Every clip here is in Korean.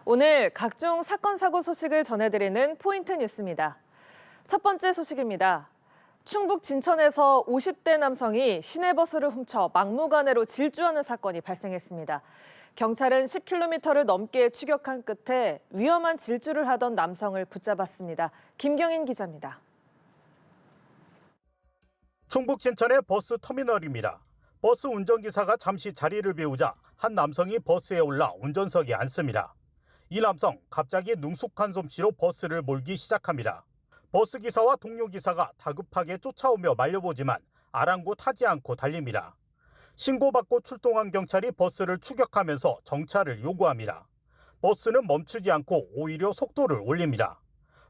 오늘 각종 사건, 사고 소식을 전해드리는 포인트 뉴스입니다. 첫 번째 소식입니다. 충북 진천에서 50대 남성이 시내버스를 훔쳐 막무가내로 질주하는 사건이 발생했습니다. 경찰은 10km를 넘게 추격한 끝에 위험한 질주를 하던 남성을 붙잡았습니다. 김경인 기자입니다. 충북 진천의 버스 터미널입니다. 버스 운전기사가 잠시 자리를 비우자 한 남성이 버스에 올라 운전석에 앉습니다. 이 남성 갑자기 능숙한 솜씨로 버스를 몰기 시작합니다. 버스기사와 동료기사가 다급하게 쫓아오며 말려보지만 아랑곳하지 않고 달립니다. 신고받고 출동한 경찰이 버스를 추격하면서 정차를 요구합니다. 버스는 멈추지 않고 오히려 속도를 올립니다.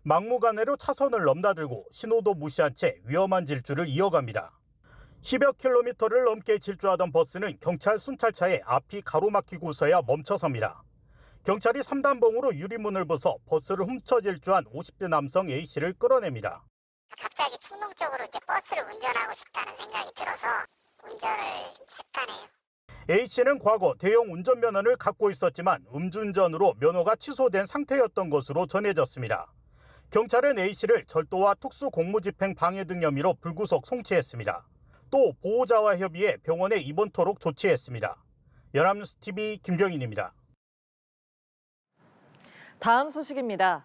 막무가내로 차선을 넘나들고 신호도 무시한 채 위험한 질주를 이어갑니다. 10여 킬로미터를 넘게 질주하던 버스는 경찰 순찰차에 앞이 가로막히고서야 멈춰섭니다. 경찰이 3단봉으로 유리문을 부숴 버스를 훔쳐 질주한 50대 남성 A씨를 끌어냅니다. 갑자기 충동적으로 이제 버스를 운전하고 싶다는 생각이 들어서 운전을 했다네요. A씨는 과거 대형 운전면허를 갖고 있었지만 음주운전으로 면허가 취소된 상태였던 것으로 전해졌습니다. 경찰은 A씨를 절도와 특수공무집행 방해 등 혐의로 불구속 송치했습니다. 또 보호자와 협의해 병원에 입원토록 조치했습니다. 연합뉴스TV 김경인입니다. 다음 소식입니다.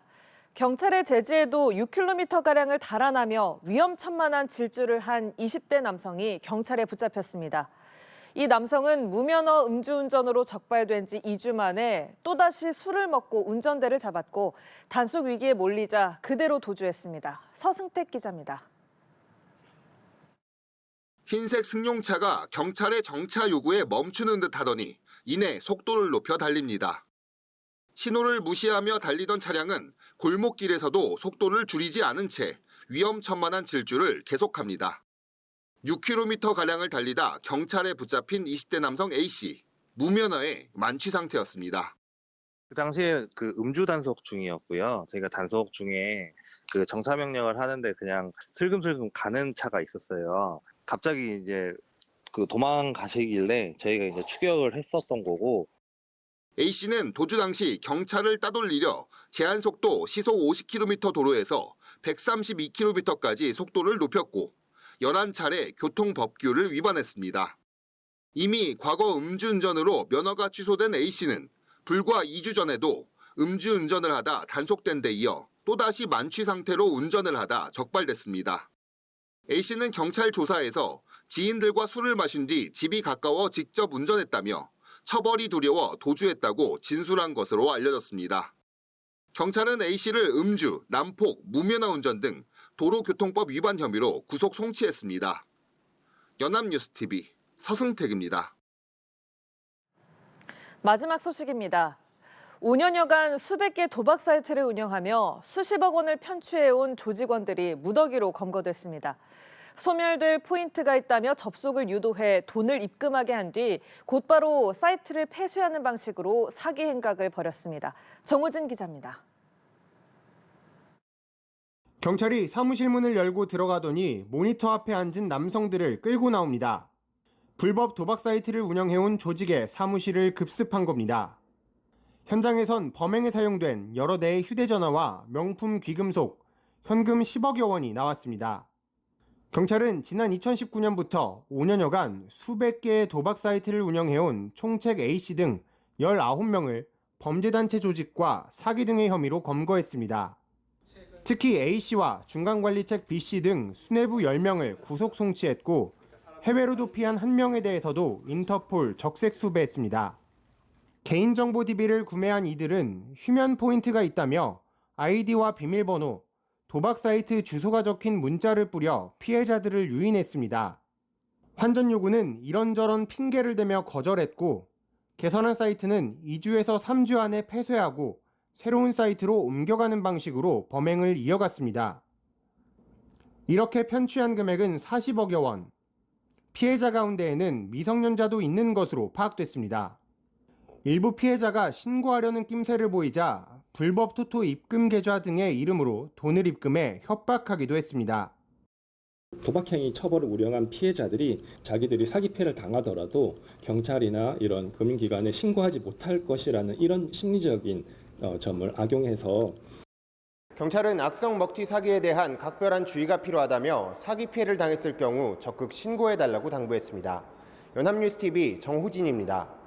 경찰의 제지에도 6km가량을 달아나며 위험천만한 질주를 한 20대 남성이 경찰에 붙잡혔습니다. 이 남성은 무면허 음주운전으로 적발된 지 2주 만에 또다시 술을 먹고 운전대를 잡았고 단속 위기에 몰리자 그대로 도주했습니다. 서승택 기자입니다. 흰색 승용차가 경찰의 정차 요구에 멈추는 듯 하더니 이내 속도를 높여 달립니다. 신호를 무시하며 달리던 차량은 골목길에서도 속도를 줄이지 않은 채 위험천만한 질주를 계속합니다. 6km가량을 달리다 경찰에 붙잡힌 20대 남성 A씨, 무면허에 만취 상태였습니다. 그 당시에 음주 단속 중이었고요. 저희가 단속 중에 정차 명령을 하는데 그냥 슬금슬금 가는 차가 있었어요. 갑자기 이제 도망가시길래 저희가 이제 추격을 했었던 거고. A씨는 도주 당시 경찰을 따돌리려 제한속도 시속 50km 도로에서 132km까지 속도를 높였고 11차례 교통법규를 위반했습니다. 이미 과거 음주운전으로 면허가 취소된 A씨는 불과 2주 전에도 음주운전을 하다 단속된 데 이어 또다시 만취 상태로 운전을 하다 적발됐습니다. A씨는 경찰 조사에서 지인들과 술을 마신 뒤 집이 가까워 직접 운전했다며 처벌이 두려워 도주했다고 진술한 것으로 알려졌습니다. 경찰은 A씨를 음주, 난폭, 무면허 운전 등 도로교통법 위반 혐의로 구속 송치했습니다. 연합뉴스TV 서승택입니다. 마지막 소식입니다. 5년여간 수백 개 도박 사이트를 운영하며 수십억 원을 편취해온 조직원들이 무더기로 검거됐습니다. 소멸될 포인트가 있다며 접속을 유도해 돈을 입금하게 한 뒤 곧바로 사이트를 폐쇄하는 방식으로 사기 행각을 벌였습니다. 정우진 기자입니다. 경찰이 사무실 문을 열고 들어가더니 모니터 앞에 앉은 남성들을 끌고 나옵니다. 불법 도박 사이트를 운영해온 조직의 사무실을 급습한 겁니다. 현장에선 범행에 사용된 여러 대의 휴대전화와 명품 귀금속, 현금 10억여 원이 나왔습니다. 경찰은 지난 2019년부터 5년여간 수백 개의 도박 사이트를 운영해온 총책 A씨 등 19명을 범죄단체 조직과 사기 등의 혐의로 검거했습니다. 특히 A씨와 중간관리책 B씨 등 수뇌부 10명을 구속 송치했고 해외로 도피한 1명에 대해서도 인터폴 적색 수배했습니다. 개인정보 DB를 구매한 이들은 휴면 포인트가 있다며 아이디와 비밀번호, 도박 사이트 주소가 적힌 문자를 뿌려 피해자들을 유인했습니다. 환전 요구는 이런저런 핑계를 대며 거절했고 개선한 사이트는 2주에서 3주 안에 폐쇄하고 새로운 사이트로 옮겨가는 방식으로 범행을 이어갔습니다. 이렇게 편취한 금액은 40억여 원. 피해자 가운데에는 미성년자도 있는 것으로 파악됐습니다. 일부 피해자가 신고하려는 낌새를 보이자 불법 토토 입금 계좌 등의 이름으로 돈을 입금해 협박하기도 했습니다. 도박행위 처벌을 우려한 피해자들이 자기들이 사기 피해를 당하더라도 경찰이나 이런 금융기관에 신고하지 못할 것이라는 이런 심리적인 점을 악용해서 경찰은 악성 먹튀 사기에 대한 각별한 주의가 필요하다며 사기 피해를 당했을 경우 적극 신고해달라고 당부했습니다. 연합뉴스TV 정호진입니다.